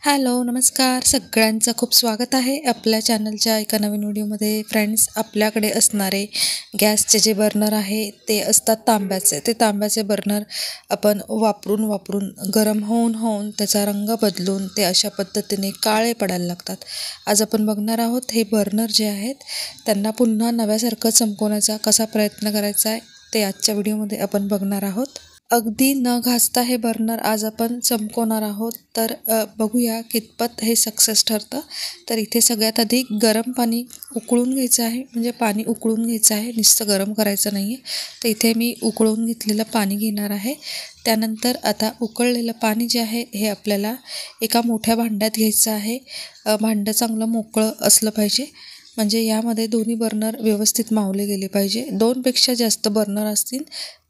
Hello, नमस्कार. सगळ्यांचं खूप स्वागत आहे आपल्या चॅनलच्या एका नवीन व्हिडिओमध्ये. फ्रेंड्स, आपल्याकडे असणारे गॅसचे जे बर्नर आहे ते असतात तांब्याचे. ते तांब्याचे बर्नर आपण वापरून वापरून गरम होऊन होऊन त्याचा रंग बदलून ते अशा पद्धतीने काळे पडायला लागतात. आज आपण बघणार आहोत हे बर्नर जे आहेत त्यांना पुन्हा नव्यासारखं चमकवण्याचा कसा प्रयत्न करायचा आहे ते आजच्या व्हिडिओमध्ये आपण बघणार आहोत. अगदी न घासता हे बर्नर आज आपण चमकवणार आहोत. तर बघूया कितपत हे सक्सेस ठरतं. तर इथे सगळ्यात आधी गरम पाणी उकळून घ्यायचं आहे, म्हणजे पाणी उकळून घ्यायचं आहे, नुसतं गरम करायचं नाही आहे. तर इथे मी उकळून घेतलेलं पाणी घेणार आहे. त्यानंतर आता उकळलेलं पाणी जे आहे हे आपल्याला एका मोठ्या भांड्यात घ्यायचं आहे. भांडं चांगलं मोकळं असलं पाहिजे, म्हणजे यामध्ये दोन्ही बर्नर व्यवस्थित मावले गेले पाहिजे. 2पेक्षा जास्त बर्नर असतील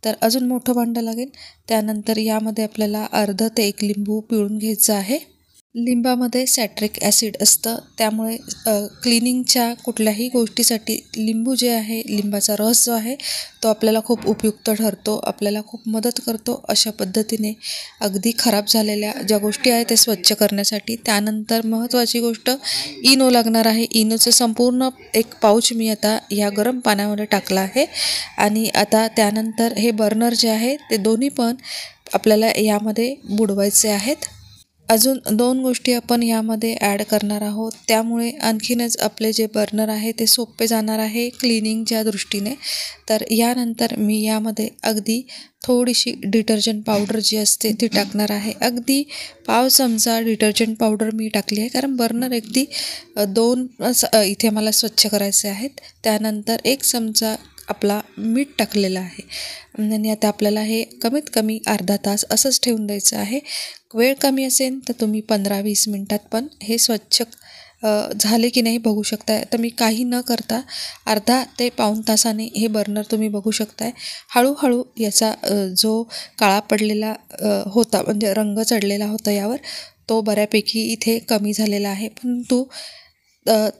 तर अजून मोठं भांडं लागेल. त्यानंतर यामध्ये आपल्याला अर्धा ते 1 लिंबू पिळून घ्यायचं आहे. लिंबामध्ये सॅट्रिक ॲसिड असतं, त्यामुळे क्लिनिंगच्या कुठल्याही गोष्टीसाठी लिंबू जे आहे, लिंबाचा रस जो आहे तो आपल्याला खूप उपयुक्त ठरतो, आपल्याला खूप मदत करतो अशा पद्धतीने अगदी खराब झालेल्या ज्या गोष्टी आहेत ते स्वच्छ करण्यासाठी. त्यानंतर महत्त्वाची गोष्ट इनो लागणार आहे. इनोचं संपूर्ण एक पाऊच मी आता या गरम पाण्यामध्ये टाकला आहे. आणि आता त्यानंतर हे बर्नर जे आहे ते दोन्ही पण आपल्याला यामध्ये बुडवायचे आहेत. अजून 2 गोष्टी आपण यामध्ये ॲड करणार आहोत, त्यामुळे आणखीनच आपले जे बर्नर आहे ते सोपे जाणार आहे क्लिनिंगच्या दृष्टीने. तर यानंतर मी यामध्ये अगदी थोडीशी डिटर्जंट पावडर जी असते ती टाकणार आहे. अगदी पाव चमचा डिटर्जंट पावडर मी टाकली आहे, कारण बर्नर अगदी 2 इथे मला स्वच्छ करायचे आहेत. त्यानंतर 1 चमचा आपला मीठ टाकलेलं आहे. आणि आता आपल्याला हे कमीत कमी अर्धा तास असंच ठेवून द्यायचं आहे. वेळ कमी असेल तर तुम्ही 15-20 मिनटात पण हे स्वच्छ झाले की नाही बघू शकताय. तर मी काही न करता अर्धा ते पाऊण तासाने हे बर्नर तुम्ही बघू शकताय. हळूहळू याचा जो काळा पडलेला होता, म्हणजे रंग चढलेला होता यावर, तो बऱ्यापैकी इथे कमी झालेला आहे. परंतु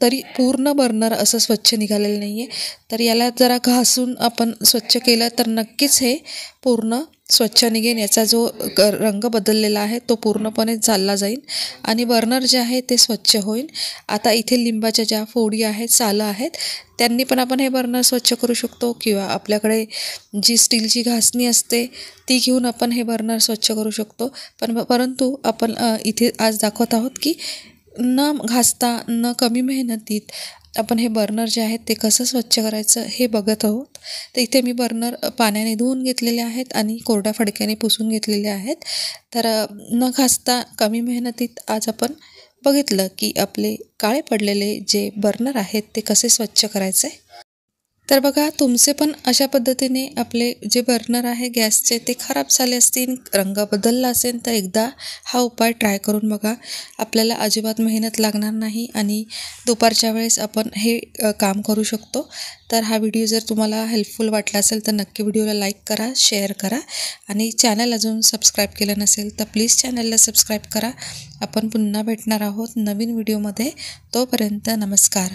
तरी पूर्ण बर्नर असं स्वच्छ निघालेलं नाही आहे. तर याला जरा घासून आपण स्वच्छ केलं तर नक्कीच हे पूर्ण स्वच्छ निघेल. याचा जो रंग बदललेला आहे तो पूर्णपणे चालला जाईल आणि बर्नर जे आहे ते स्वच्छ होईल. आता इथे लिंबाच्या ज्या फोडी आहेत, सालं आहेत, त्यांनी पण आपण हे बर्नर स्वच्छ करू शकतो, किंवा आपल्याकडे जी स्टीलची घासणी असते ती घेऊन आपण हे बर्नर स्वच्छ करू शकतो. परंतु आपण इथे आज दाखवत आहोत की न घासता, न कमी मेहनतीत आपण हे बर्नर जे आहेत ते कसं स्वच्छ करायचं हे बघत आहोत. तर इथे मी बर्नर पाण्याने धुवून घेतलेले आहेत आणि कोरड्या फडक्याने पुसून घेतलेले आहेत. तर न घासता कमी मेहनतीत आज आपण बघितलं की आपले काळे पडलेले जे बर्नर आहेत ते कसे स्वच्छ करायचे. तर बघा, तुमचे पण अशा पद्धतीने आपले जे बर्नर आहे गॅसचे ते खराब झाले असतील, रंग बदलला असेल, तर एकदा हा उपाय ट्राय करून बघा. आपल्याला अजिबात मेहनत लागणार नाही आणि दुपारच्या वेळेस आपण हे काम करू शकतो. तर हा व्हिडिओ जर तुम्हाला हेल्पफुल वाटला असेल तर नक्की व्हिडिओला लाईक करा, शेअर करा आणि चॅनल अजून सबस्क्राईब केलं नसेल तर प्लीज चॅनलला सबस्क्राईब करा. आपण पुन्हा भेटणार आहोत नवीन व्हिडिओमध्ये. तोपर्यंत नमस्कार.